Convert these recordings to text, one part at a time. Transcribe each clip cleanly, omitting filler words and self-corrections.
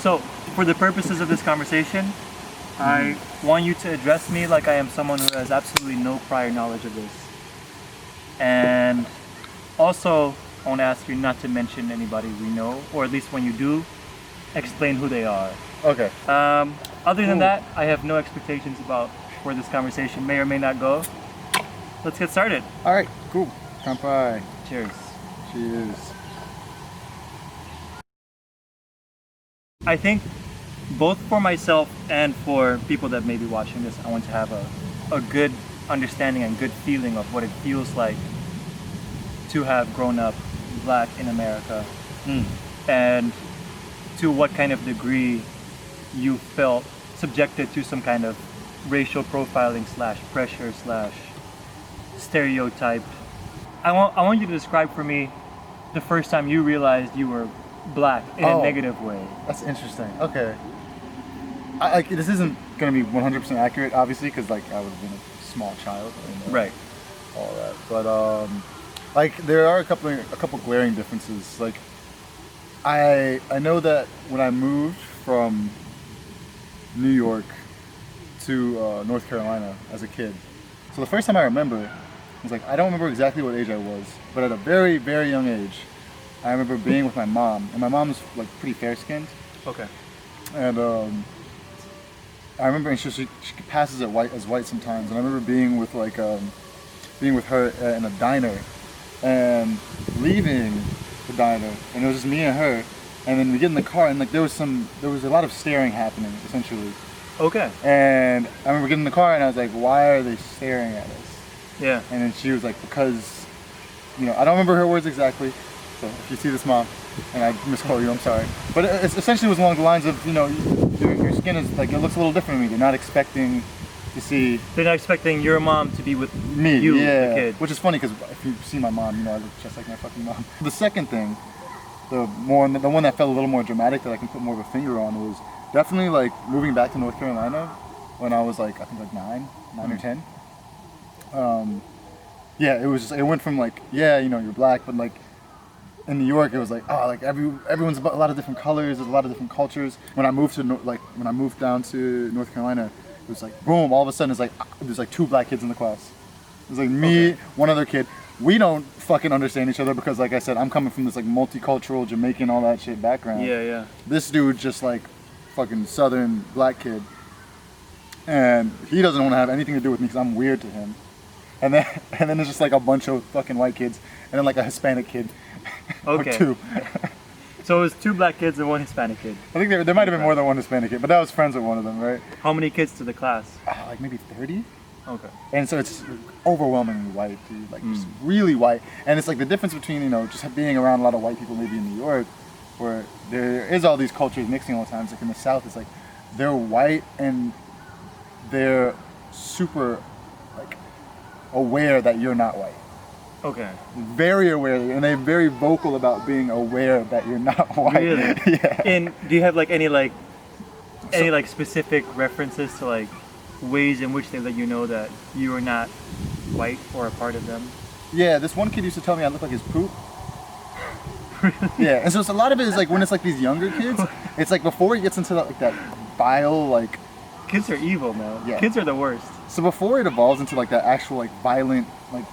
So, for the purposes of this conversation, I want you to address me like I am someone who has absolutely no prior knowledge of this. And also, I want to ask you not to mention anybody we know, or at least when you do, explain who they are. Okay. Other than that, I have no expectations about where this conversation may or may not go. Let's get started. All right, cool. Kanpai. Cheers. Cheers. I think both for myself and for people that may be watching this, I want to have a good understanding and good feeling of what it feels like to have grown up Black in America, and to what kind of degree you felt subjected to some kind of racial profiling / pressure / stereotype. I want you to describe for me the first time you realized you were Black in a negative way. That's interesting. Okay. This isn't going to be 100% accurate, obviously, because I would have been a small child. And, Right. All that. But there are a couple glaring differences. I know that when I moved from New York to North Carolina as a kid, so the first time I remember, I don't remember exactly what age I was, but at a very, very young age, I remember being with my mom, and my mom's pretty fair-skinned. Okay. And I remember, and she passes as white sometimes, and I remember being with her in a diner, and leaving the diner, and it was just me and her, and then we get in the car, and there was a lot of staring happening, essentially. Okay. And I remember getting in the car, and I was like, why are they staring at us? Yeah. And then she was like, because, I don't remember her words exactly, so if you see this, Mom, and I misquote you, I'm sorry. But it essentially was along the lines of, your skin is, it looks a little different to me. They're not expecting to see... They're not expecting your mom to be with me, you, yeah. the kid. Which is funny, because if you see my mom, I look just like my fucking mom. The second thing, the one that felt a little more dramatic that I can put more of a finger on was definitely, moving back to North Carolina when I was, I think, 9 or 10. Yeah, it was just, it went from you're Black, but in New York, it was everyone's a lot of different colors. There's a lot of different cultures. When I moved down to North Carolina, it was boom. All of a sudden, there's 2 Black kids in the class. It was me, okay. One other kid. We don't fucking understand each other because, like I said, I'm coming from this multicultural Jamaican, all that shit background. Yeah, yeah. This dude just fucking Southern Black kid, and he doesn't want to have anything to do with me because I'm weird to him. And then there's just a bunch of fucking white kids, and then a Hispanic kid. Okay. 2. So it was 2 Black kids and 1 Hispanic kid. I think there might have been more than 1 Hispanic kid, but I was friends with one of them, right? How many kids to the class? Maybe 30. Okay. And so it's overwhelmingly white, dude. Just really white. And it's the difference between, just being around a lot of white people maybe in New York, where there is all these cultures mixing all the time. It's in the South, it's they're white and they're super aware that you're not white. Okay. Very aware, and they're very vocal about being aware that you're not white. Really? Yeah. And do you have any specific references to ways in which they let you know that you are not white or a part of them? Yeah, this one kid used to tell me I look like his poop. Really? Yeah, and so it's a lot of it is when it's these younger kids, it's before he gets into that vile Kids are evil, man. Yeah. Kids are the worst. So before it evolves into that actual violent,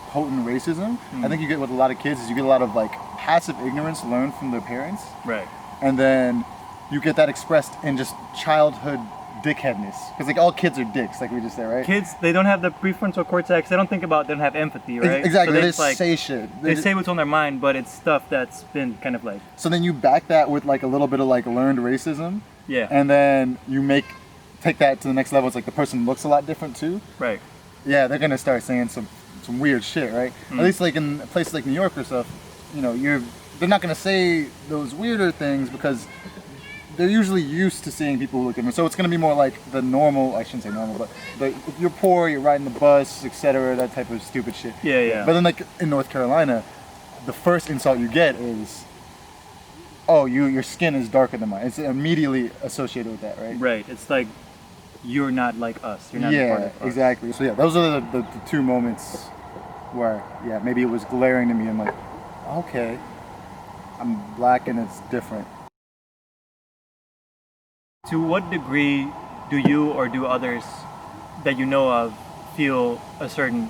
potent racism, I think you get with a lot of kids is you get a lot of passive ignorance learned from their parents. Right. And then you get that expressed in just childhood dickheadness. Because all kids are dicks, we just said, right? Kids, they don't have the prefrontal cortex. They don't think about, they don't have empathy, right? Exactly. So they just say shit. They say what's on their mind, but it's stuff that's been kind of So then you back that with a little bit of learned racism. Yeah. And then you take that to the next level. It's the person looks a lot different too. Right. Yeah, they're gonna start saying some weird shit, right? At least in places like New York or stuff, they're not gonna say those weirder things because they're usually used to seeing people who look different. So it's gonna be more the normal. I shouldn't say normal, but if you're poor, you're riding the bus, etc. That type of stupid shit. Yeah, yeah. But then in North Carolina, the first insult you get is, oh, your skin is darker than mine. It's immediately associated with that, right? Right. It's you're not like us. You're not a part of us. Yeah, exactly. So those are the 2 moments where, maybe it was glaring to me. I'm okay, I'm Black and it's different. To what degree do you or do others that you know of feel a certain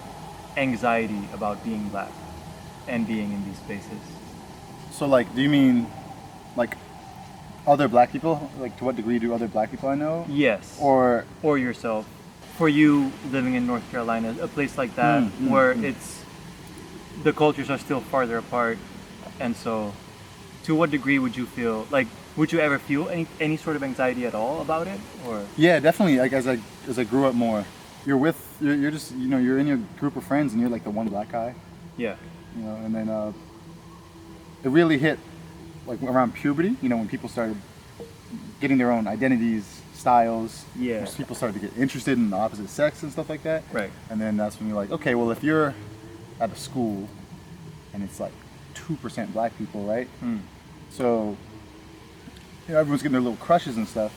anxiety about being black and being in these spaces? So like, do you mean like other black people? Like, to what degree do other black people I know? Yes. Or yourself. For you living in North Carolina, a place like that where it's the cultures are still farther apart, and so to what degree would you feel like, would you ever feel any sort of anxiety at all about it? Or yeah, definitely. Like as I grew up more, you're just, you know, you're in your group of friends and you're like the one black guy, yeah, you know, and then it really hit like around puberty, you know, when people started getting their own identities, styles. Yeah. People started to get interested in the opposite sex and stuff like that. Right. And then that's when you're like, okay, well, if you're at a school and it's like 2% black people, right? So, you know, everyone's getting their little crushes and stuff,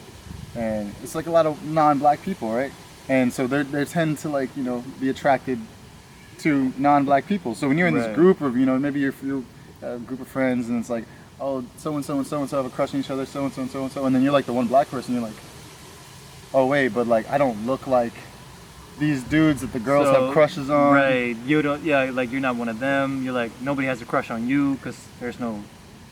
and it's like a lot of non-black people, right? And so they tend to, like, you know, be attracted to non-black people. So when you're in this Right. group of, you know, maybe you're a group of friends, and it's like, oh, so and so and so and so have a crush on each other, so and so and so and so, and then you're like the one black person. You're like, oh wait, but like I don't look like these dudes that the girls So, have crushes on. right, you don't, yeah, like you're not one of them. You're like, nobody has a crush on you because there's no,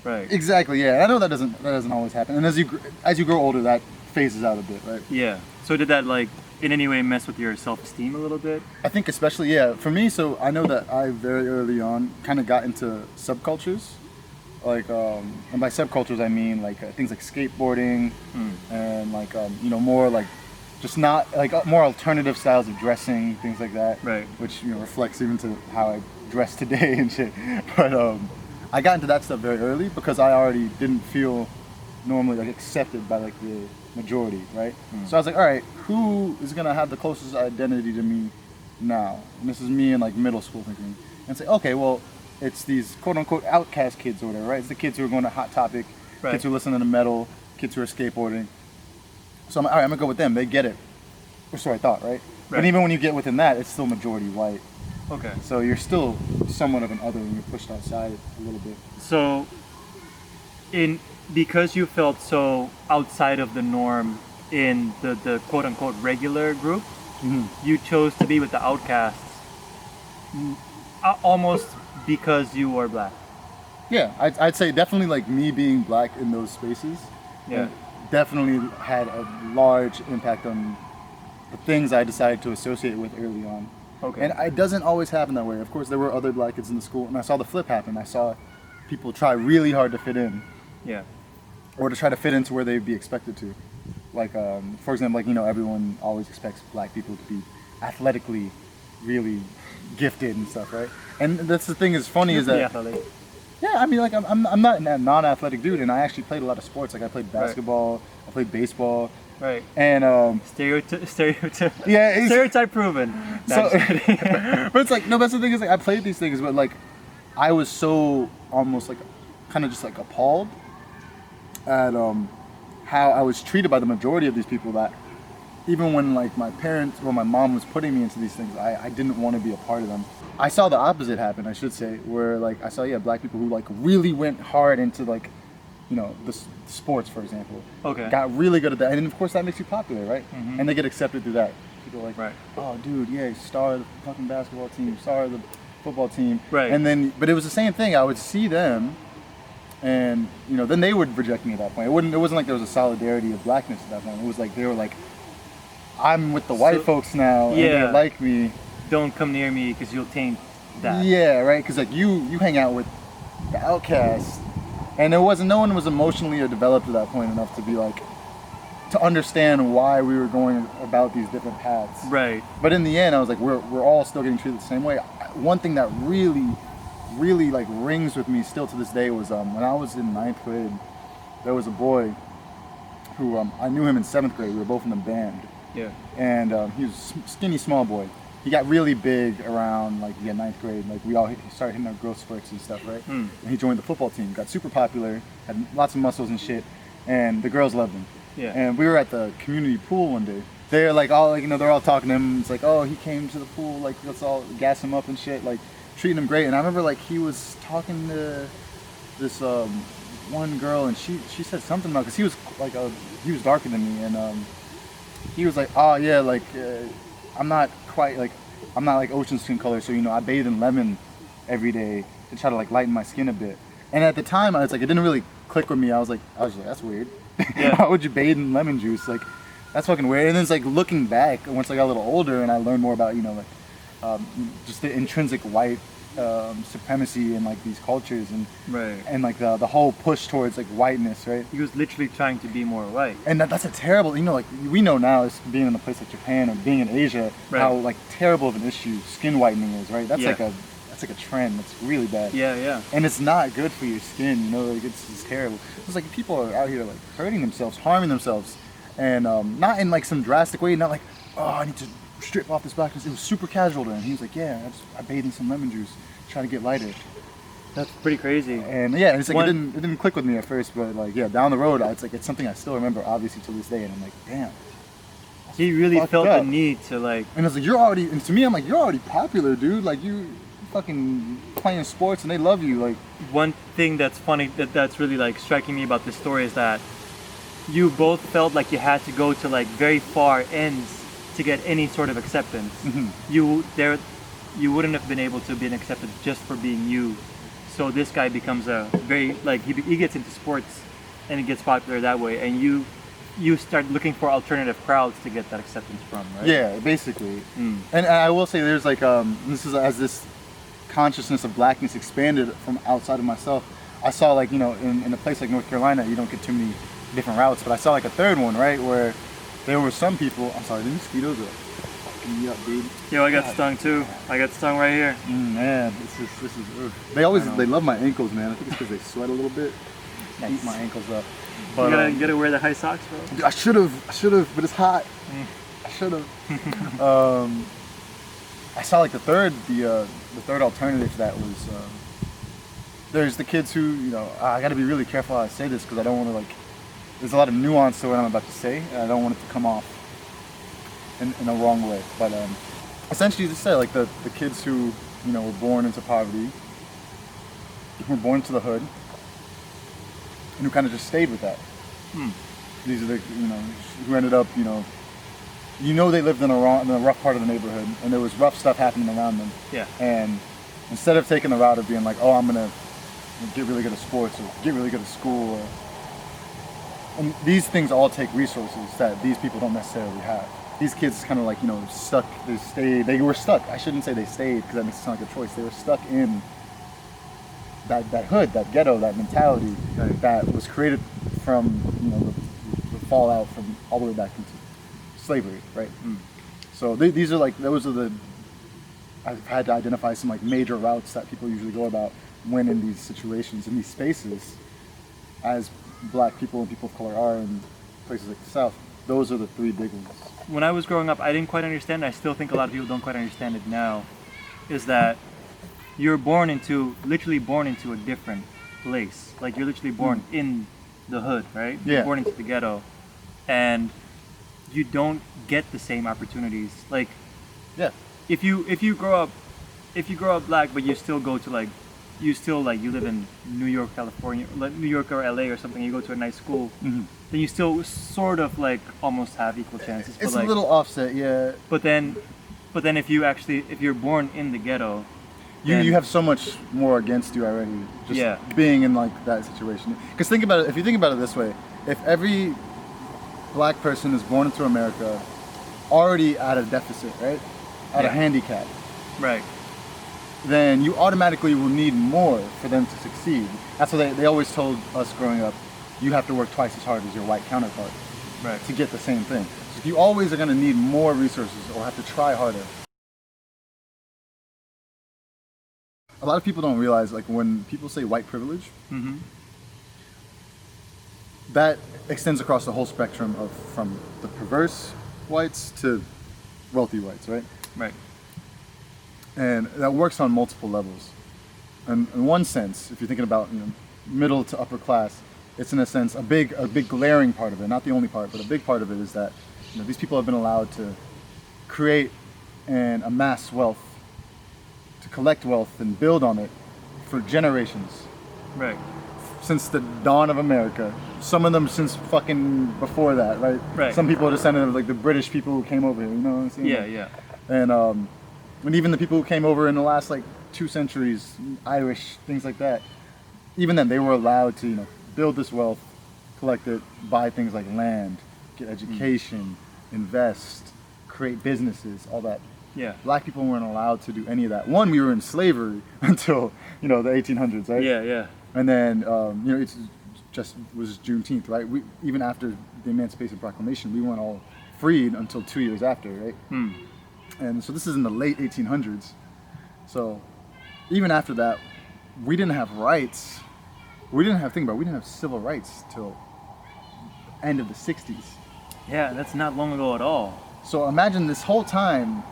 right. Exactly. Yeah. And I know that doesn't always happen. And as you grow older, that phases out a bit, right? Yeah. So did that like in any way mess with your self-esteem a little bit? I think especially, yeah, for me. So I know that I very early on kind of got into subcultures, like, and by subcultures I mean like things like skateboarding and like you know, more like just not like more alternative styles of dressing, things like that. Right. Which, you know, reflects even to how I dress today and shit. But I got into that stuff very early because I already didn't feel normally like accepted by like the majority, right? So I was like, all right, who is gonna have the closest identity to me now? And this is me in like middle school thinking, and say, okay, well, it's these quote unquote outcast kids or whatever, right? It's the kids who are going to Hot Topic, Right. kids who listen to metal, kids who are skateboarding. So I'm like, all right, I'm gonna go with them. They get it. Or so I thought, right? But Right. even when you get within that, it's still majority white. Okay. So you're still somewhat of an other when you're pushed outside a little bit. So, because you felt so outside of the norm in the quote unquote regular group, you chose to be with the outcasts, almost because you are black. Yeah, I'd say definitely like me being black in those spaces. Yeah. Definitely had a large impact on the things I decided to associate with early on. Okay. And it doesn't always happen that way. Of course, there were other black kids in the school, and I saw the flip happen. I saw people try really hard to fit in, Yeah. or to try to fit into where they'd be expected to. Like, for example, like, you know, everyone always expects black people to be athletically really gifted and stuff, right? And that's the thing is funny is that Yeah, like, yeah, I mean, like I'm not a non-athletic dude, and I actually played a lot of sports. Like I played basketball, I played baseball, right. and Stereotype. yeah, it's, Stereotype proven. so, That's but it's like no, that's the thing is like I played these things, but like I was so almost like kind of just like appalled at how I was treated by the majority of these people that even when like my parents or my mom was putting me into these things, I didn't want to be a part of them. I saw the opposite happen, I should say, where like I saw black people who like really went hard into like, you know, the sports, for example. Okay. Got really good at that, and of course that makes you popular, right? And they get accepted through that. People are like, Right. oh dude, yeah, star of the fucking basketball team, star of the football team. Right. And then, but it was the same thing. I would see them, and you know, then they would reject me at that point. It wasn't like there was a solidarity of blackness at that point. It was like they were like, I'm with the white So- folks now, and Yeah. they like me. Don't come near me because you'll taint that. Yeah, right. Because like you hang out with the outcasts, and no one was emotionally or developed at that point enough to be like to understand why we were going about these different paths. Right. But in the end, I was like, we're all still getting treated the same way. One thing that really like rings with me still to this day was when I was in 9th grade, there was a boy who I knew him in 7th grade. We were both in the band, Yeah. and he was a skinny, small boy. He got really big around like 9th grade. Like we all started hitting our growth spurts and stuff, right? And he joined the football team, got super popular, had lots of muscles and shit, and the girls loved him. Yeah. And we were at the community pool one day. They're like all like, you know, they're all talking to him. It's like, oh, he came to the pool, like let's all gas him up and shit, like treating him great. And I remember like he was talking to this one girl, and she said something about, because he was like he was darker than me, and he was like, oh yeah, like I'm not quite like, I'm not like ocean skin color, so I bathe in lemon every day to try to like lighten my skin a bit. And at the time, I was like, it didn't really click with me. I was like, that's weird. Yeah. How would you bathe in lemon juice? Like, that's fucking weird. And then it's like looking back, once I got a little older and I learned more about just the intrinsic white supremacy in like these cultures, and Right. and like the whole push towards like whiteness, right? He was literally trying to be more white. And that's a terrible, like we know now, is being in a place like Japan or being in Asia, Right. how like terrible of an issue skin whitening is, right? That's Yeah. like a trend. That's really bad. Yeah, yeah. And it's not good for your skin, like it's terrible. It's like people are out here like hurting themselves, harming themselves, and not in like some drastic way, not like, oh, I need to strip off this blackness. It was super casual to him. He was like, yeah, I bathed in some lemon juice, try to get lighter. That's pretty crazy. And yeah, it's like it didn't click with me at first, but like down the road, it's something I still remember, obviously, to this day. And I'm like, damn. He really felt up. the need to like. And it's like, and to me, I'm like, you're already popular, dude. Like you fucking playing sports and they love you. Like, One thing that's funny that's really like striking me about this story is that you both felt like you had to go to like very far ends to get any sort of acceptance. You wouldn't have been able to be accepted just for being you. So this guy becomes a very like he gets into sports and he gets popular that way, and you start looking for alternative crowds to get that acceptance from, right? yeah, basically. And I will say, there's like this is as this consciousness of blackness expanded from outside of myself. I saw like in a place like North Carolina, you don't get too many different routes, but I saw like a third one, right, where there were some people. I'm sorry, the mosquitoes are fucking me up, dude. Yo, I got stung too. I got stung right here. Man, this is they love my ankles, man. I think it's because they sweat a little bit. Eat my ankles up. But You gotta wear the high socks, bro. dude, I should have, but it's hot. I should have. I saw like the third alternative to that was there's the kids who I got to be really careful how I say this, because I don't want to like. There's a lot of nuance to what I'm about to say, and I don't want it to come off in a wrong way. But essentially, just say like the kids who were born into poverty, who were born to the hood, and who kind of just stayed with that. These are the who ended up they lived in a rough part of the neighborhood, and there was rough stuff happening around them. Yeah. And instead of taking the route of being like, oh, I'm gonna get really good at sports or get really good at school, and these things all take resources that these people don't necessarily have. These kids kind of like stuck. They were stuck. I shouldn't say they stayed, because that makes it sound like a choice. They were stuck in that hood, that ghetto, that mentality that was created from the fallout from all the way back into slavery, right? So these are like, those are the, I've had to identify some like major routes that people usually go about when in these situations, in these spaces, as black people and people of color are in places like the South. Those are the three big ones. When I was growing up, I didn't quite understand. I still think a lot of people don't quite understand it now. Is that you're literally born into a different place. Like you're literally born in the hood, right? Yeah. You're born into the ghetto, and you don't get the same opportunities. Like, Yeah. if you grow up black, but you still go to you live in New York, California, like New York or LA or something. You go to a nice school, then you still sort of like almost have equal chances. It's but a little offset, yeah. But then if you're born in the ghetto, You have so much more against you already, just being in like that situation. Because think about it. If you think about it this way, if every black person is born into America already at a deficit, right, at a handicap, right, then you automatically will need more for them to succeed. That's what they always told us growing up. You have to work twice as hard as your white counterpart, right, to get the same thing. So you always are going to need more resources or have to try harder. A lot of people don't realize, like, when people say white privilege, that extends across the whole spectrum from the perverse whites to wealthy whites, right? right, And that works on multiple levels. And in one sense, if you're thinking about middle to upper class, it's in a sense a big glaring part of it, not the only part, but a big part of it is that these people have been allowed to create and amass wealth, to collect wealth and build on it for generations. right. since the dawn of America. Some of them since fucking before that, right? Right. Some people are descended of like the British people who came over here. You know what I'm saying? Yeah, yeah. And even the people who came over in the last like 2 centuries, Irish, things like that. Even then, they were allowed to, you know, build this wealth, collect it, buy things like land, get education, invest, create businesses, all that. Yeah. Black people weren't allowed to do any of that. One, we were in slavery until, you know, the 1800s, right? Yeah, yeah. And then, you know, it just was Juneteenth, right? Even after the Emancipation Proclamation, we weren't all freed until 2 years after, right? And so this is in the late 1800s. So even after that, we didn't have rights. We didn't have civil rights till end of the 60s. Yeah, that's not long ago at all. So imagine this whole time,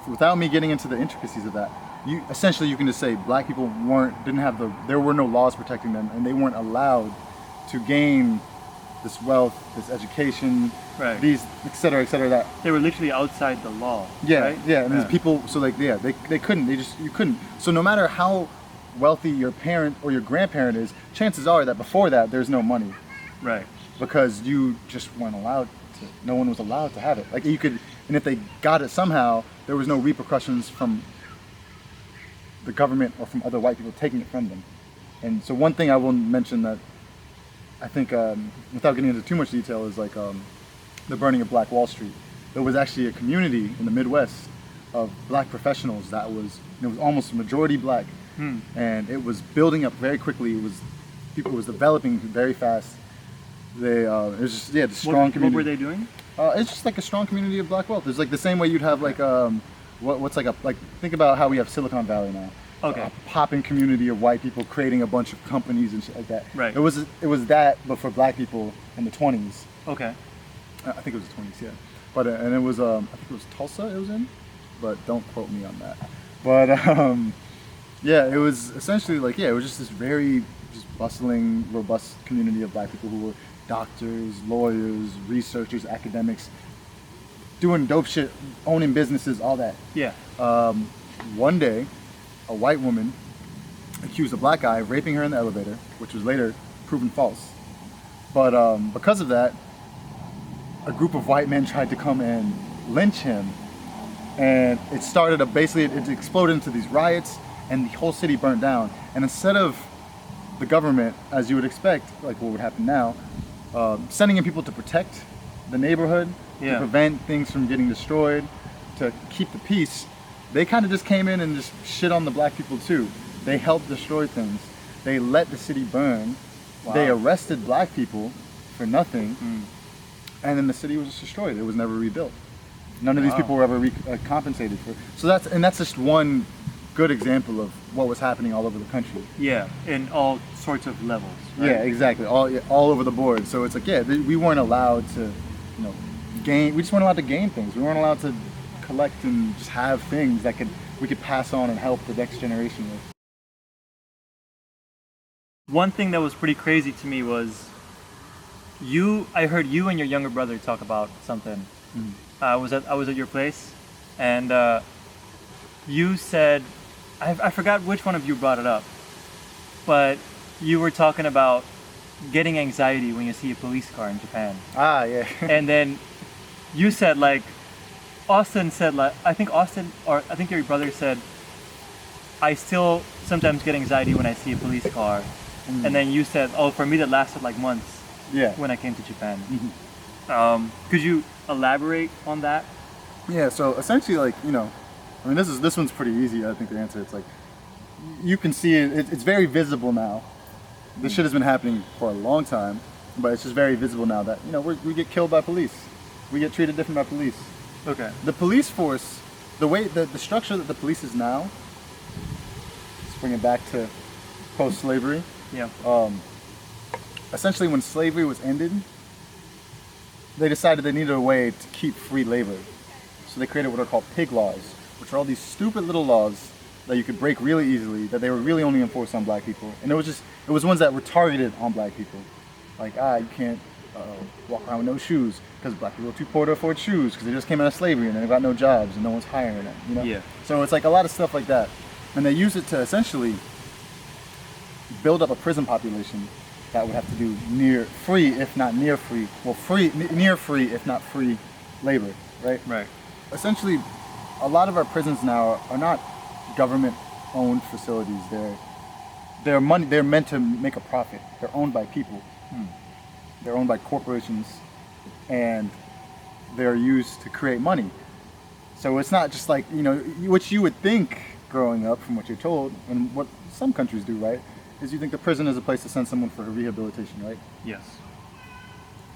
without me getting into the intricacies of that, you can just say black people there were no laws protecting them, and they weren't allowed to gain this wealth, this education, right, these et cetera, that. They were literally outside the law. Yeah, right? yeah, and there's people, so like, yeah, they couldn't, you couldn't. So no matter how wealthy your parent or your grandparent is, chances are that before that, there's no money. Right. Because you just weren't allowed to, no one was allowed to have it. Like you could, and if they got it somehow, there was no repercussions from the government or from other white people taking it from them. And so one thing I will mention that I think, without getting into too much detail, is like the burning of Black Wall Street. There was actually a community in the Midwest of black professionals that was, it was almost majority black, and it was building up very quickly. It was developing very fast. It was just, yeah, the strong community. What were they doing? It's just like a strong community of black wealth. It's like the same way you'd have like think about how we have Silicon Valley now. Okay. A popping community of white people creating a bunch of companies and shit like that. Right. It was that, but for black people in the 20s. Okay. I think it was the 20s, yeah. But and it was I think it was Tulsa it was in, but don't quote me on that. But yeah, it was essentially like, yeah, it was just this very just bustling, robust community of black people who were doctors, lawyers, researchers, academics, doing dope shit, owning businesses, all that. Yeah. One day, a white woman accused a black guy of raping her in the elevator, which was later proven false. But because of that, a group of white men tried to come and lynch him, and it started it exploded into these riots, and the whole city burnt down. And instead of the government, as you would expect, like what would happen now, sending in people to protect the neighborhood, to prevent things from getting destroyed, to keep the peace, they kind of just came in and just shit on the black people too. They helped destroy things. They let the city burn. Wow. They arrested black people for nothing, and then the city was just destroyed. It was never rebuilt. None of these people were ever compensated for. So that's just one good example of what was happening all over the country. Yeah, in all sorts of levels. Right? Yeah, exactly. All over the board. So it's like, yeah, we weren't allowed to, you know, gain. We just weren't allowed to gain things. We weren't allowed to collect and just have things that we could pass on and help the next generation with. One thing that was pretty crazy to me was I heard you and your younger brother talk about something. I was at your place, and you said, I forgot which one of you brought it up, but you were talking about getting anxiety when you see a police car in Japan. Ah, yeah. And then you said, like, Austin said, like, I think your brother said, I still sometimes get anxiety when I see a police car. And then you said, oh, for me that lasted like months. Yeah. When I came to Japan. Could you elaborate on that? Yeah, so essentially, like, you know, I mean, this one's pretty easy, I think, to answer. It's like, you can see it's very visible now. This shit has been happening for a long time, but it's just very visible now that, you know, we get killed by police. We get treated different by police. Okay. The police force, the way, the structure that the police is now, let's bring it back to post-slavery. Yeah. Essentially, when slavery was ended, they decided they needed a way to keep free labor. So they created what are called pig laws, which are all these stupid little laws that you could break really easily, that they were really only enforced on black people. And it was ones that were targeted on black people. Like, you can't walk around with no shoes, because black people are too poor to afford shoes, because they just came out of slavery and they've got no jobs and no one's hiring them, you know? Yeah. So it's like a lot of stuff like that. And they use it to essentially build up a prison population that would have to do near free, if not near free, well, near free, if not free labor, right? Right. Essentially, a lot of our prisons now are not government-owned facilities. They're money. They're meant to make a profit. They're owned by people. They're owned by corporations, and they're used to create money. So it's not just like, what you would think growing up from what you're told, and what some countries do, right, is you think the prison is a place to send someone for rehabilitation, right? Yes.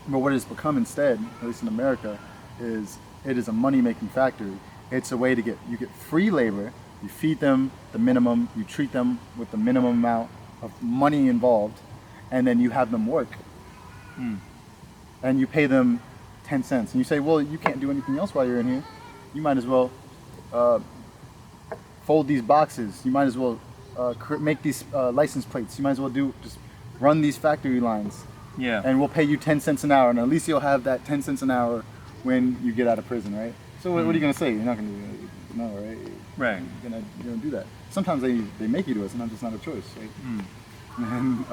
But what it's become instead, at least in America, is it is a money-making factory. It's a way to you get free labor, you feed them the minimum, you treat them with the minimum amount of money involved, and then you have them work. And you pay them 10 cents. And you say, well, you can't do anything else while you're in here. You might as well fold these boxes. You might as well make these license plates. You might as well just run these factory lines. Yeah. And we'll pay you 10 cents an hour, and at least you'll have that 10 cents an hour when you get out of prison, right? So what are you gonna say? You're not gonna do it, no, right? Right. You're gonna do that. Sometimes they make you do it. Sometimes it's not a choice, right? And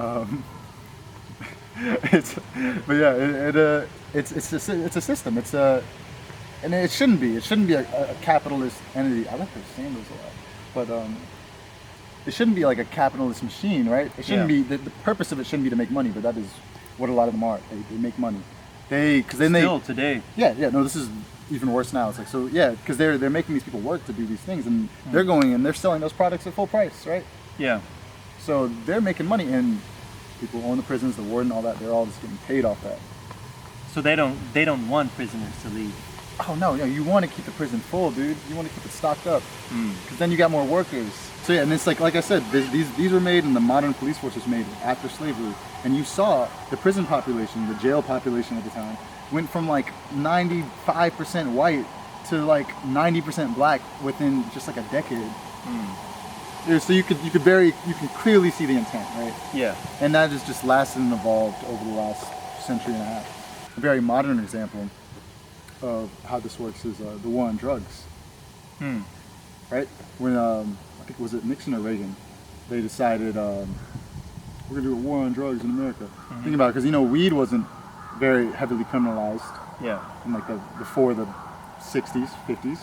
it's a system. And it shouldn't be. It shouldn't be a capitalist entity. I like those sandals a lot, but it shouldn't be like a capitalist machine, right? It shouldn't be. The purpose of it shouldn't be to make money, but that is what a lot of them are. They make money. Still today. Yeah. No, this is even worse now. It's like, so yeah, because they're making these people work to do these things, and they're going and they're selling those products at full price, right? Yeah. So they're making money, and people who own the prisons, the warden, all that, they're all just getting paid off that. So they don't want prisoners to leave. Oh no, you want to keep the prison full, dude. You want to keep it stocked up, because then you got more workers. So yeah, and it's like I said, these were made, and the modern police force was made after slavery, and you saw the prison population, the jail population at the time, went from like 95% white to like 90% black within just like a decade. So you can clearly see the intent, right? Yeah. And that has just lasted and evolved over the last century and a half. A very modern example of how this works is the war on drugs. Right? When I think was it Nixon or Reagan, they decided we're gonna do a war on drugs in America. Think about it, because weed wasn't very heavily criminalized. Yeah. In like before the 60s, 50s.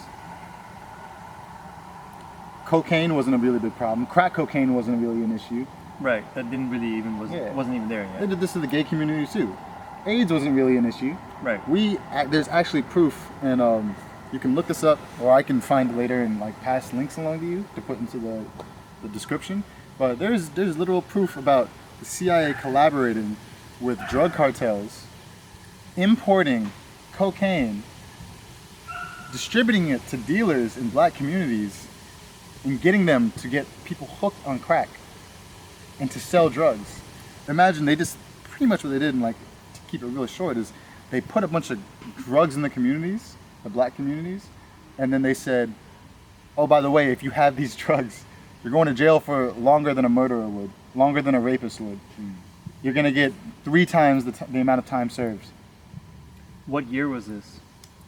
Cocaine wasn't a really big problem. Crack cocaine wasn't really an issue. Right. That wasn't even there yet. They did this to the gay community too. AIDS wasn't really an issue. Right. There's actually proof, and you can look this up, or I can find it later and like pass links along to you to put into the description. But there's literal proof about the CIA collaborating with drug cartels, importing cocaine, distributing it to dealers in black communities, and getting them to get people hooked on crack and to sell drugs. Imagine they just pretty much what they did, and like to keep it really short, is they put a bunch of drugs in the communities, the black communities, and then they said, oh, by the way, if you have these drugs, you're going to jail for longer than a murderer would, longer than a rapist would. You're going to get 3 times the amount of time served. What year was this?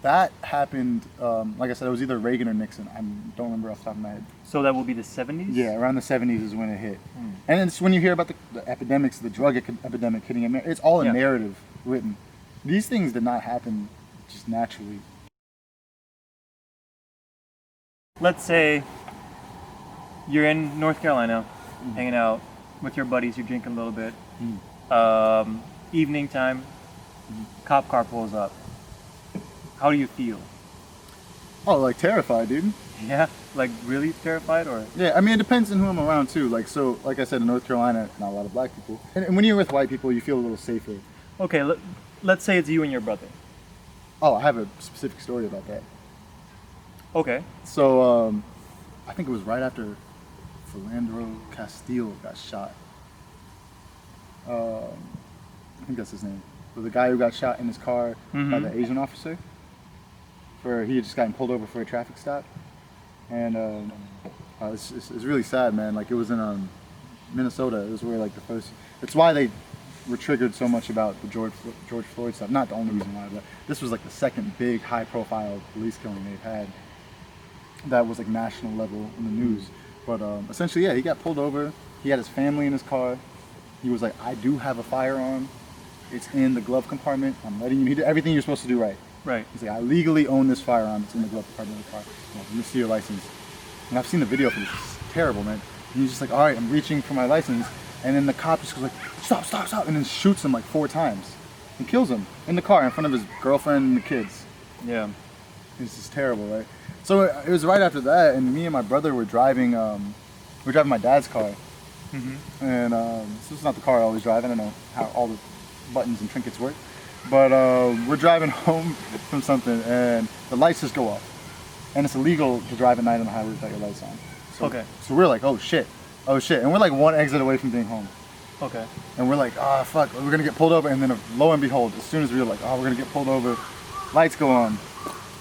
That happened, like I said, it was either Reagan or Nixon. I don't remember off the top of my head. So that will be the 70s? Yeah, around the 70s is when it hit. And it's when you hear about the epidemics, the drug epidemic hitting America, it's all a narrative written. These things did not happen just naturally. Let's say you're in North Carolina, hanging out with your buddies, you're drinking a little bit. Evening time, cop car pulls up. How do you feel? Oh, like terrified, dude. Yeah, like really terrified, or? Yeah, I mean, it depends on who I'm around too. Like I said, in North Carolina, not a lot of black people. And when you're with white people, you feel a little safer. Okay, let's say it's you and your brother. Oh, I have a specific story about that. Okay. So, I think it was right after Philandro Castile got shot. I think that's his name. The guy who got shot in his car by the Asian officer. He had just gotten pulled over for a traffic stop, and it's really sad, man. Like, it was in Minnesota. It was where like the first. It's why they were triggered so much about the George Floyd stuff. Not the only reason why, but this was like the second big high-profile police killing they've had. That was like national level in the news. But essentially, yeah, he got pulled over. He had his family in his car. He was like, I do have a firearm. It's in the glove compartment. I'm letting you. He did everything you're supposed to do right. Right. He's like, I legally own this firearm. It's in the glove compartment of the car. Let me see your license. And I've seen the video for this. It's terrible, man. And he's just like, all right, I'm reaching for my license. And then the cop just goes like, stop, stop, stop. And then shoots him like 4 times. And kills him in the car in front of his girlfriend and the kids. Yeah. It's just terrible, right? So it was right after that, and me and my brother were driving my dad's car. Mm-hmm. And this is not the car I always drive. I don't know how all the buttons and trinkets work. But we're driving home from something, and the lights just go off. And it's illegal to drive at night on the highway without your lights on. So, Okay. So we're like, oh shit. And we're like 1 exit away from being home. Okay. And we're like, oh fuck, we're gonna get pulled over. And then lo and behold, as soon as we were like, oh, we're gonna get pulled over, lights go on.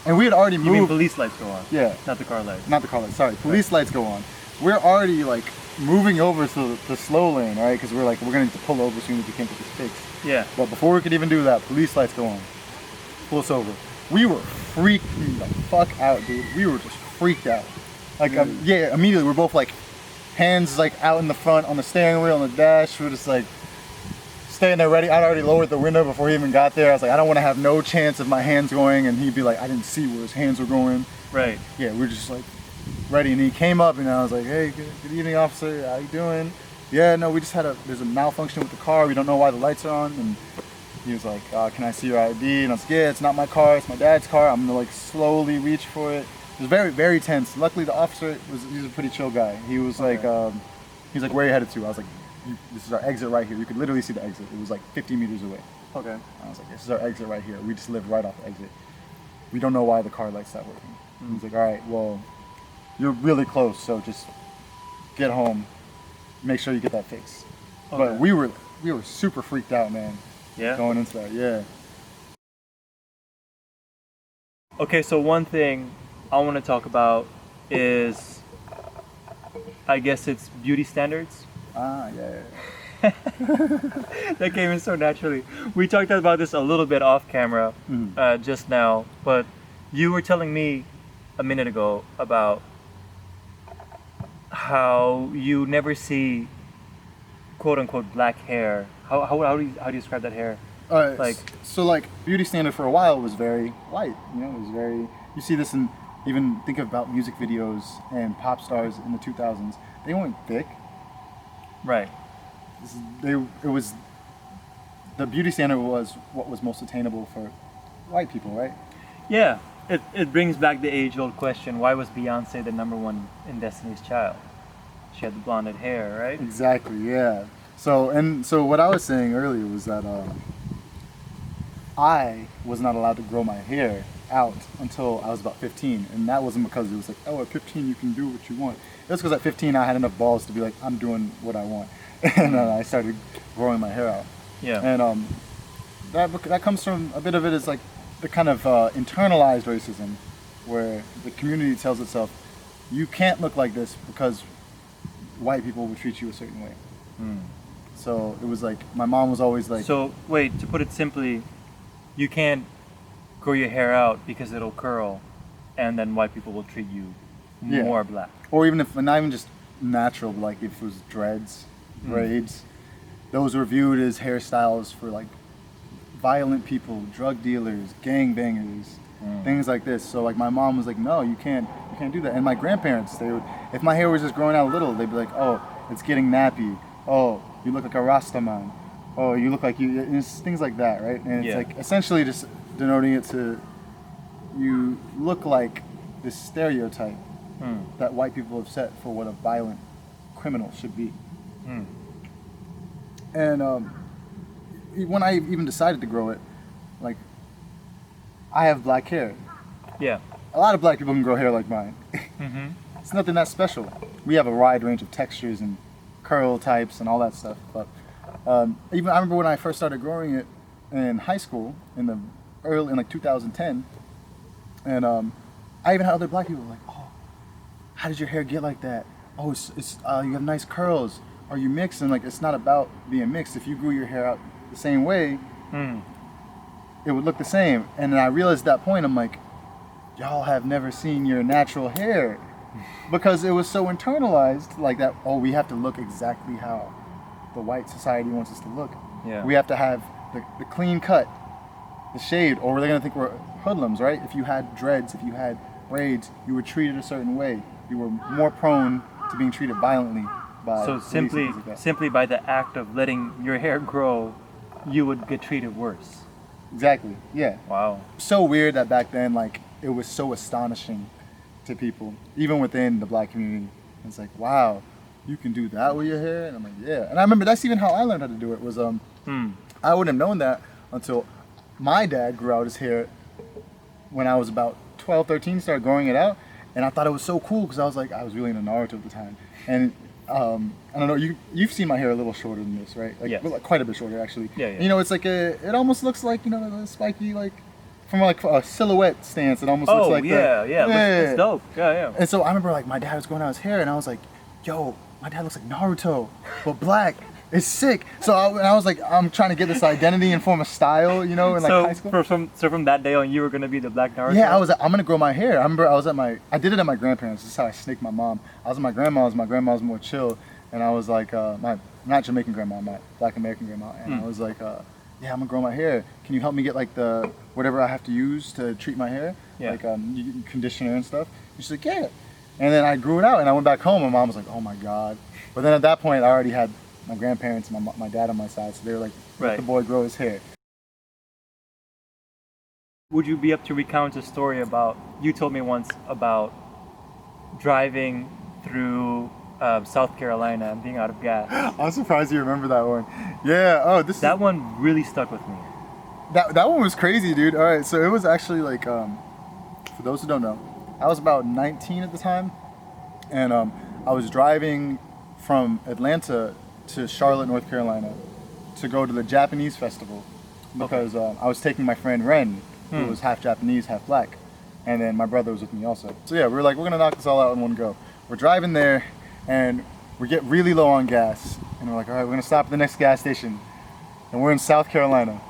And we had already moved. You mean police lights go on? Yeah. Not the car lights. Not the car lights, sorry. Police lights go on. We're already like moving over to the slow lane, right? Because we're like, we're gonna need to pull over as soon as we can't get this fixed. Yeah. But before we could even do that, police lights go on. Pull us over. We were freaking the fuck out, dude. We were just freaked out. Like, yeah, immediately we're both like, hands like out in the front on the steering wheel, on the dash. We're just like staying there ready. I'd already lowered the window before he even got there. I was like, I don't want to have no chance of my hands going, and he'd be like, I didn't see where his hands were going. Right. Yeah, we're just like ready, and he came up, and I was like, hey, good evening, officer. How you doing? Yeah, no, we just there's a malfunction with the car. We don't know why the lights are on. And he was like, can I see your ID? And I was like, yeah, it's not my car. It's my dad's car. I'm gonna like slowly reach for it. It was very, very tense. Luckily, the officer he's a pretty chill guy. He was like, he's like, where are you headed to? I was like, this is our exit right here. You could literally see the exit. It was like 50 meters away. Okay. I was like, this is our exit right here. We just live right off the exit. We don't know why the car lights stopped working. Mm-hmm. He's like, all right, well, you're really close, so just get home. Make sure you get that fixed. Okay. But we were super freaked out, man. Yeah. Going into that, yeah. Okay, so one thing I want to talk about is, I guess it's beauty standards. Yeah. That came in so naturally. We talked about this a little bit off camera just now, but you were telling me a minute ago about how you never see quote unquote black hair. How do you describe that hair? So beauty standard for a while was very light. You know, it was very. You see this in even think about music videos and pop stars in the 2000s. They weren't thick. Right. It was the beauty standard was what was most attainable for white people, right? Yeah. It brings back the age-old question: why was Beyonce the #1 in Destiny's Child? She had the blonde hair, right? Exactly. Yeah. So what I was saying earlier was that I was not allowed to grow my hair out until I was about 15, and that wasn't because it was like, oh, at 15 you can do what you want. It was because at 15 I had enough balls to be like, I'm doing what I want, and I started growing my hair out. Yeah. And that comes from a bit of it is like the kind of internalized racism, where the community tells itself, you can't look like this because white people will treat you a certain way. So it was like my mom was always like. So wait, to put it simply, you can't grow your hair out because it'll curl, and then white people will treat you more black. Or even if not even just natural, like if it was dreads, braids, those were viewed as hairstyles for like violent people, drug dealers, gangbangers, things like this. So like my mom was like, no, you can't do that. And my grandparents, they would, if my hair was just growing out a little, they'd be like, oh, it's getting nappy. Oh, you look like a Rasta man. Oh, you look like you. And it's things like that, right? And it's like essentially just denoting it to you look like this stereotype that white people have set for what a violent criminal should be. And when I even decided to grow it, like, I have black hair. Yeah. A lot of black people can grow hair like mine. It's nothing that special. We have a wide range of textures and curl types and all that stuff. But even I remember when I first started growing it in high school in like 2010, and I even had other black people like, oh, how did your hair get like that? Oh, it's you have nice curls. Are you mixed? And like, it's not about being mixed. If you grew your hair out the same way, it would look the same. And then I realized at that point, I'm like, y'all have never seen your natural hair. because it was so internalized, like that. Oh, we have to look exactly how the white society wants us to look. Yeah. We have to have the clean cut, the shade, or they're gonna think we're hoodlums, right? If you had dreads, if you had braids, you were treated a certain way. You were more prone to being treated violently by So police and simply, things like that. simply by the act of letting your hair grow, you would get treated worse. Exactly. Yeah. Wow. So weird that back then, like, it was so astonishing to people, even within the black community. It's like, wow, you can do that with your hair? And I'm like, yeah. And I remember that's even how I learned how to do it was, I wouldn't have known that until my dad grew out his hair when I was about 12, 13, started growing it out. And I thought it was so cool because I was like, I was really into Naruto at the time. And I don't know, you've seen my hair a little shorter than this, right? Like, Yes. well, like, quite a bit shorter, actually. Yeah, yeah. You know, it's like it almost looks like, you know, the spiky, like, from like a silhouette stance. It almost looks like yeah. It's dope. Yeah. And so I remember like my dad was growing out his hair and I was like, yo, my dad looks like Naruto, but black. It's sick. So I was like, I'm trying to get this identity and form a style, you know, in like high school. So from that day on, you were gonna be the Black Naruto? Yeah, I was like, I'm gonna grow my hair. I remember I did it at my grandparents'. This is how I snaked my mom. I was at my grandma's. My grandma's more chill, and I was like, my not Jamaican grandma, my Black American grandma, and I was like, yeah, I'm gonna grow my hair. Can you help me get like the whatever I have to use to treat my hair, like conditioner and stuff? And she's like, yeah. And then I grew it out, and I went back home, and mom was like, oh my god. But then at that point, I already had my grandparents and my dad on my side, so they were like, let the boy grow his hair. Would you be up to recount a story about, you told me once about driving through South Carolina and being out of gas. I'm surprised you remember that one. Yeah, oh, That one really stuck with me. That one was crazy, dude. All right, so it was actually like, for those who don't know, I was about 19 at the time, and I was driving from Atlanta to Charlotte, North Carolina, to go to the Japanese festival because I was taking my friend Ren, who was half Japanese, half black, and then my brother was with me also. So yeah, we were like, we're gonna knock this all out in one go. We're driving there, and we get really low on gas, and we're like, all right, we're gonna stop at the next gas station, and we're in South Carolina.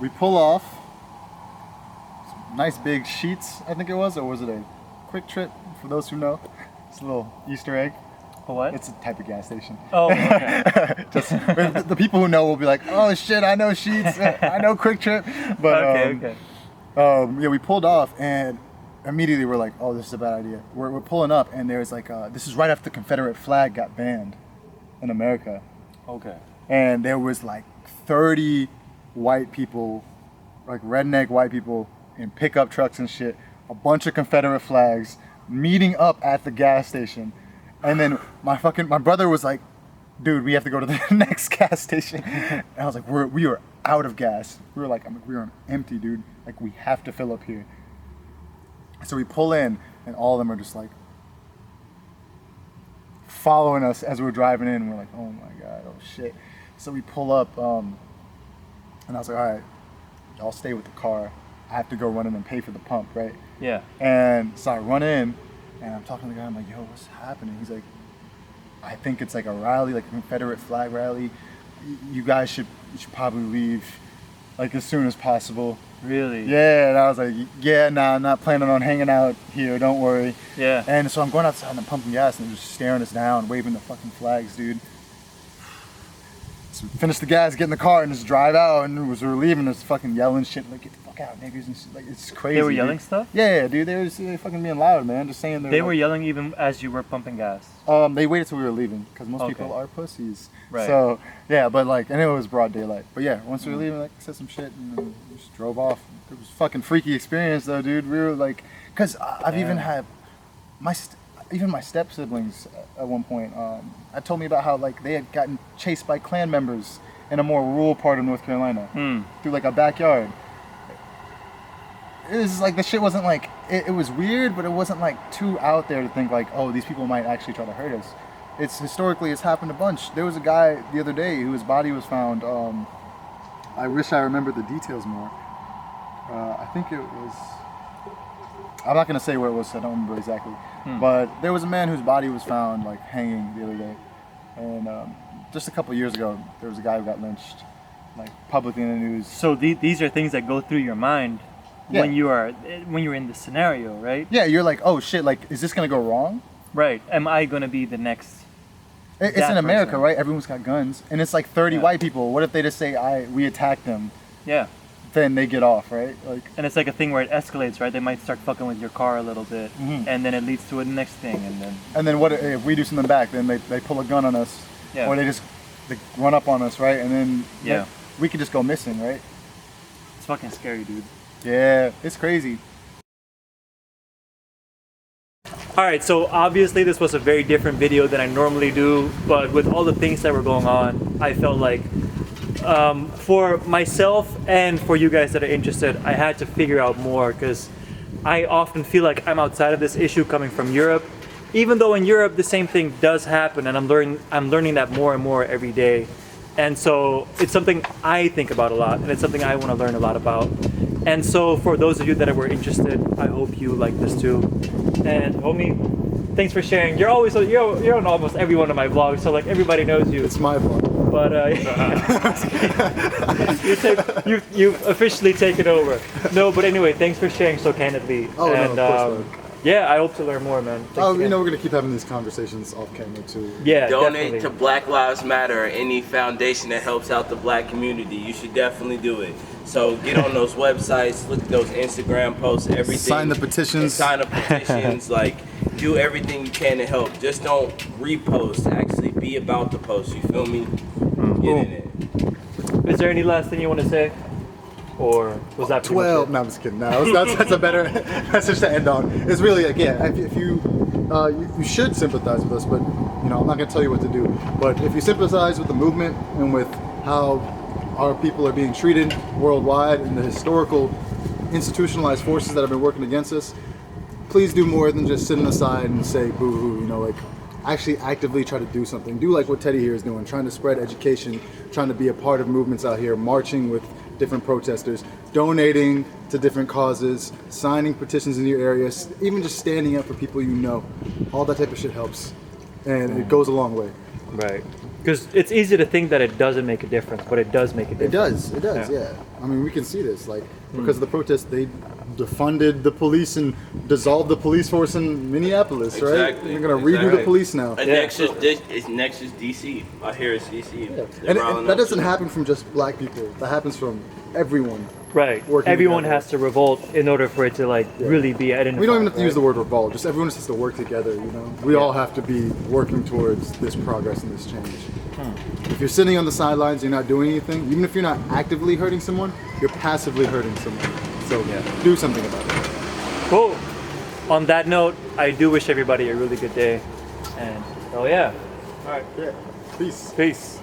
We pull off, some nice big Sheets, I think it was, or was it a Quick Trip? For those who know, it's a little Easter egg. A what? It's a type of gas station. Oh, okay. Just the people who know will be like, oh shit, I know Sheets, I know Quick Trip. But okay. yeah, we pulled off and immediately we're like, oh, this is a bad idea. We're pulling up and there's like, this is right after the Confederate flag got banned in America. Okay. And there was like 30 white people, like redneck white people in pickup trucks and shit, a bunch of Confederate flags meeting up at the gas station. And then my brother was like, dude, we have to go to the next gas station. And I was like, we are out of gas. We were empty, dude. Like, we have to fill up here. So we pull in, and all of them are just like following us as we're driving in. We're like, oh my god, oh shit. So we pull up, and I was like, all right, y'all stay with the car. I have to go run in and pay for the pump, right? Yeah. And so I run in, and I'm talking to the guy. I'm like, yo, what's happening? He's like, I think it's like a rally, like a Confederate flag rally. You guys should probably leave like as soon as possible. Really? Yeah, and I was like, yeah, nah, I'm not planning on hanging out here, don't worry. Yeah. And so I'm going outside and I'm pumping gas and they're just staring us down, waving the fucking flags, dude. So we finish the gas, get in the car and just drive out, and as we were leaving, there's fucking yelling shit like, get the fuck out, niggas, and shit. Like, it's crazy. They were yelling dude. stuff? Yeah, dude, they were just fucking being loud, man, just saying They were yelling even as you were pumping gas? They waited till we were leaving, because most people are pussies. Right. So, yeah, but like, and it was broad daylight. But yeah, once we were leaving, like, said some shit, and then we just drove off. It was a fucking freaky experience, though, dude. We were like, because I've even had, even my step siblings at one point, had told me about how, like, they had gotten chased by Klan members in a more rural part of North Carolina through like a backyard. It was like the shit wasn't like it was weird, but it wasn't like too out there to think like, oh, these people might actually try to hurt us. It's happened a bunch. There was a guy the other day whose body was found. I wish I remembered the details more. I think it was. I'm not gonna say where it was. So I don't remember exactly. But there was a man whose body was found like hanging the other day, and just a couple of years ago, there was a guy who got lynched, like publicly in the news. So these are things that go through your mind when you're in the scenario, right? Yeah, you're like, oh shit, like, is this gonna go wrong? Right. Am I gonna be the next? It's that in America, person? right? Everyone's got guns, and it's like 30 white people. What if they just say, we attacked them? Yeah. Then they get off, right? Like, And it's like a thing where it escalates, right? They might start fucking with your car a little bit, and then it leads to a next thing, and then what if we do something back? Then they pull a gun on us, Yeah. or they run up on us, right? And then Yeah. we could just go missing, right? it's fucking scary, dude. Yeah, it's crazy. All right, so obviously this was a very different video than I normally do, but with all the things that were going on, I felt like for myself and for you guys that are interested, I had to figure out more because I often feel like I'm outside of this issue coming from Europe, even though in Europe the same thing does happen, and I'm learning that more and more every day. And so it's something I think about a lot, and it's something I want to learn a lot about. And so for those of you that were interested, I hope you like this too. And homie, thanks for sharing. You're on almost every one of my vlogs, so like everybody knows you. It's my fault. But you've officially taken over. No, but anyway, thanks for sharing so candidly. Oh, and, no, of course not. yeah, I hope to learn more, man. Thanks Oh, again. we're gonna keep having these conversations off camera too. Yeah, Donate definitely. to Black Lives Matter or any foundation that helps out the black community. You should definitely do it. So get on those websites, look at those Instagram posts, everything. Sign the petitions. And sign the petitions. Like, do everything you can to help. Just don't repost. Actually, be about the post. You feel me? Get in it. Is there any last thing you want to say? Or was that pretty much 12. it? No, I'm just kidding. No, that's a better message to end on. It's really, again, if you should sympathize with us, but I'm not going to tell you what to do. But if you sympathize with the movement and with how our people are being treated worldwide and the historical institutionalized forces that have been working against us, please do more than just sitting aside and say boo-hoo. Like, actually actively try to do something. Do like what Teddy here is doing, trying to spread education, trying to be a part of movements out here, marching with different protesters, donating to different causes, signing petitions in your areas, even just standing up for people you know. All that type of shit helps, and it goes a long way. Right. Because it's easy to think that it doesn't make a difference, but it does make a difference. It does, yeah. I mean, we can see this, like, because of the protests, they defunded the police and dissolved the police force in Minneapolis, right? Exactly. They're gonna redo the police now. And Yeah. next is DC. I hear it's DC. Yeah. They're And rolling that up doesn't to- happen from just black people. That happens from everyone. Right. Working Everyone together. has to revolt in order for it to really be identified. We don't even have to right? use the word revolt. Just everyone just has to work together. We all have to be working towards this progress and this change. If you're sitting on the sidelines, you're not doing anything. Even if you're not actively hurting someone, you're passively hurting someone. So do something about it. Cool. On that note, I do wish everybody a really good day. And oh yeah. All right. Yeah. Peace. Peace.